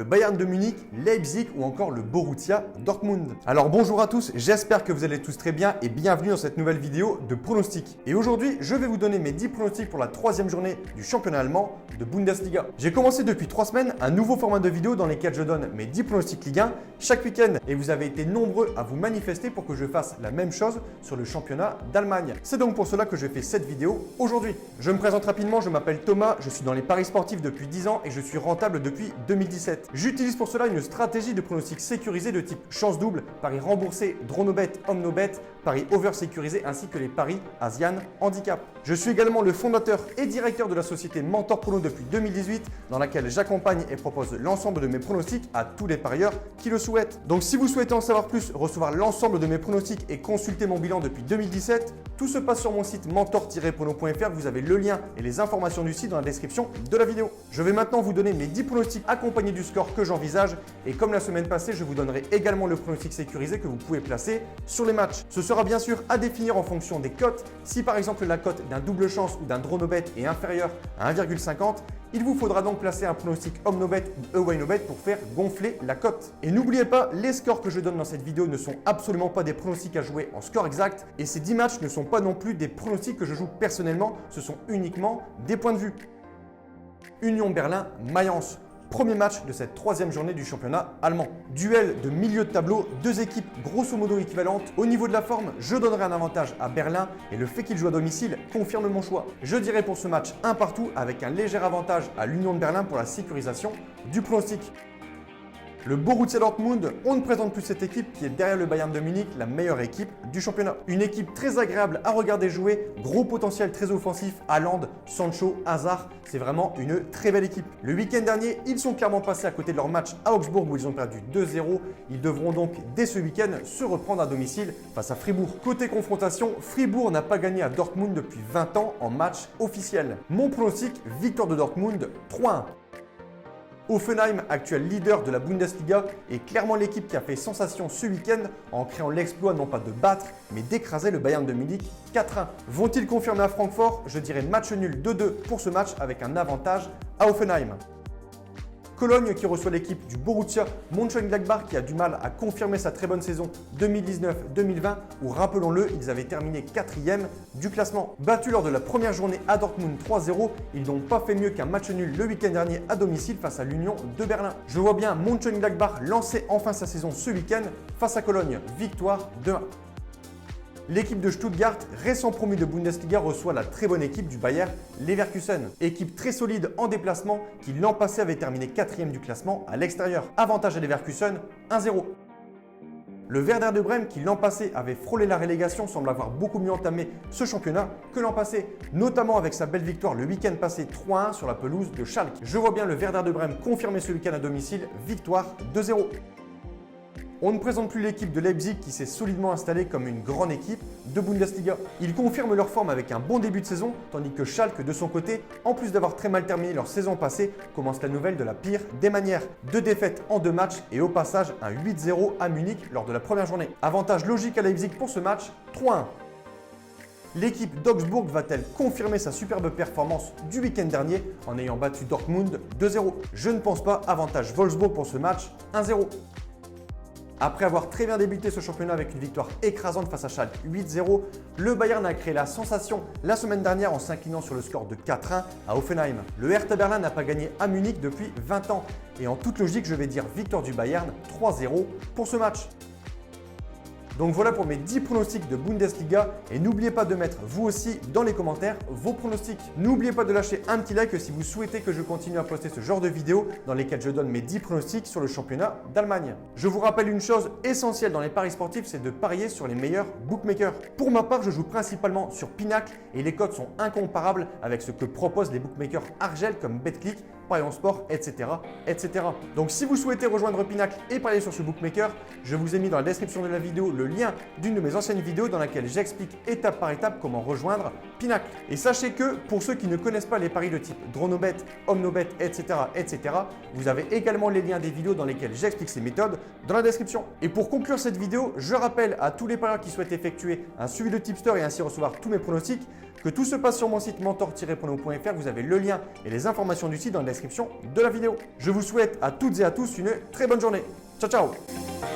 le Bayern de Munich, Leipzig ou encore le Borussia Dortmund. Alors bonjour à tous, j'espère que vous allez tous très bien et bienvenue dans cette nouvelle vidéo de pronostics. Et aujourd'hui, je vais vous donner mes 10 pronostics pour la 3e journée du championnat allemand de Bundesliga. J'ai commencé depuis 3 semaines un nouveau format de vidéo dans lequel je donne mes 10 pronostics Ligue 1 chaque week-end et vous avez été nombreux à vous manifester pour que je fasse la même chose sur le championnat d'Allemagne. C'est donc pour cela que je fais cette vidéo aujourd'hui. Je me présente rapidement, je m'appelle Thomas, je suis dans les paris sportifs depuis 10 ans et je suis rentable depuis 2017. J'utilise pour cela une stratégie de pronostic sécurisé de type chance double, paris remboursé, Dronobet, Omnobet, paris over sécurisé ainsi que les paris Asian Handicap. Je suis également le fondateur et directeur de la société Mentor Prono depuis 2018 dans laquelle j'accompagne et propose l'ensemble de mes pronostics à tous les parieurs qui le souhaitent. Donc si vous souhaitez en savoir plus, recevoir l'ensemble de mes pronostics et consulter mon bilan depuis 2017, tout se passe sur mon site mentor-prono.fr. Vous avez le lien et les informations du site dans la description de la vidéo. Je vais maintenant vous donner mes 10 pronostics accompagnés du score que j'envisage et comme la semaine passée, je vous donnerai également le pronostic sécurisé que vous pouvez placer sur les matchs. Ce sera bien sûr à définir en fonction des cotes. Si par exemple la cote d'un double chance ou d'un Dronobet est inférieure à 1,50, il vous faudra donc placer un pronostic Omnobet ou Ewinobet pour faire gonfler la cote. Et n'oubliez pas, les scores que je donne dans cette vidéo ne sont absolument pas des pronostics à jouer en score exact et ces 10 matchs ne sont pas non plus des pronostics que je joue personnellement, ce sont uniquement des points de vue. Union Berlin-Mayence. Premier match de cette 3e journée du championnat allemand. Duel de milieu de tableau, deux équipes grosso modo équivalentes. Au niveau de la forme, je donnerai un avantage à Berlin et le fait qu'il joue à domicile confirme mon choix. Je dirai pour ce match un partout avec un léger avantage à l'Union de Berlin pour la sécurisation du pronostic. Le Borussia Dortmund, on ne présente plus cette équipe qui est derrière le Bayern de Munich, la meilleure équipe du championnat. Une équipe très agréable à regarder jouer, gros potentiel très offensif, Haaland, Sancho, Hazard, c'est vraiment une très belle équipe. Le week-end dernier, ils sont clairement passés à côté de leur match à Augsbourg où ils ont perdu 2-0. Ils devront donc dès ce week-end se reprendre à domicile face à Fribourg. Côté confrontation, Fribourg n'a pas gagné à Dortmund depuis 20 ans en match officiel. Mon pronostic, victoire de Dortmund 3-1. Offenheim, actuel leader de la Bundesliga, est clairement l'équipe qui a fait sensation ce week-end en créant l'exploit non pas de battre, mais d'écraser le Bayern de Munich 4-1. Vont-ils confirmer à Francfort? Je dirais match nul 2-2 pour ce match avec un avantage à Offenheim. Cologne qui reçoit l'équipe du Borussia Mönchengladbach qui a du mal à confirmer sa très bonne saison 2019-2020 où, rappelons-le, ils avaient terminé 4e du classement. Battus lors de la première journée à Dortmund 3-0, ils n'ont pas fait mieux qu'un match nul le week-end dernier à domicile face à l'Union de Berlin. Je vois bien Mönchengladbach lancer enfin sa saison ce week-end face à Cologne. Victoire 2-1. L'équipe de Stuttgart, récent promu de Bundesliga, reçoit la très bonne équipe du Bayer Leverkusen. Équipe très solide en déplacement qui l'an passé avait terminé 4e du classement à l'extérieur. Avantage à Leverkusen 1-0. Le Werder de Brême, qui l'an passé avait frôlé la relégation, semble avoir beaucoup mieux entamé ce championnat que l'an passé, notamment avec sa belle victoire le week-end passé 3-1 sur la pelouse de Schalke. Je vois bien le Werder de Brême confirmer ce week-end à domicile, victoire 2-0. On ne présente plus l'équipe de Leipzig qui s'est solidement installée comme une grande équipe de Bundesliga. Ils confirment leur forme avec un bon début de saison, tandis que Schalke, de son côté, en plus d'avoir très mal terminé leur saison passée, commence la nouvelle de la pire des manières. 2 défaites en 2 matchs et au passage un 8-0 à Munich lors de la première journée. Avantage logique à Leipzig pour ce match, 3-1. L'équipe d'Augsbourg va-t-elle confirmer sa superbe performance du week-end dernier en ayant battu Dortmund 2-0? Je ne pense pas, avantage Wolfsburg pour ce match, 1-0. Après avoir très bien débuté ce championnat avec une victoire écrasante face à Schalke 8-0, le Bayern a créé la sensation la semaine dernière en s'inclinant sur le score de 4-1 à Offenheim. Le Hertha Berlin n'a pas gagné à Munich depuis 20 ans et en toute logique, je vais dire victoire du Bayern 3-0 pour ce match. Donc voilà pour mes 10 pronostics de Bundesliga et n'oubliez pas de mettre vous aussi dans les commentaires vos pronostics. N'oubliez pas de lâcher un petit like si vous souhaitez que je continue à poster ce genre de vidéos dans lesquelles je donne mes 10 pronostics sur le championnat d'Allemagne. Je vous rappelle une chose essentielle dans les paris sportifs, c'est de parier sur les meilleurs bookmakers. Pour ma part, je joue principalement sur Pinacle et les cotes sont incomparables avec ce que proposent les bookmakers Argel comme BetClick, Parions Sport, etc., etc. Donc si vous souhaitez rejoindre Pinacle et parier sur ce bookmaker, je vous ai mis dans la description de la vidéo le lien d'une de mes anciennes vidéos dans laquelle j'explique étape par étape comment rejoindre Pinacle. Et sachez que pour ceux qui ne connaissent pas les paris de type Dronobet, Omnobet, etc., etc., vous avez également les liens des vidéos dans lesquelles j'explique ces méthodes dans la description. Et pour conclure cette vidéo, je rappelle à tous les parieurs qui souhaitent effectuer un suivi de tipster et ainsi recevoir tous mes pronostics Que tout se passe sur mon site mentor-prono.fr, vous avez le lien et les informations du site dans la description de la vidéo. Je vous souhaite à toutes et à tous une très bonne journée. Ciao ciao.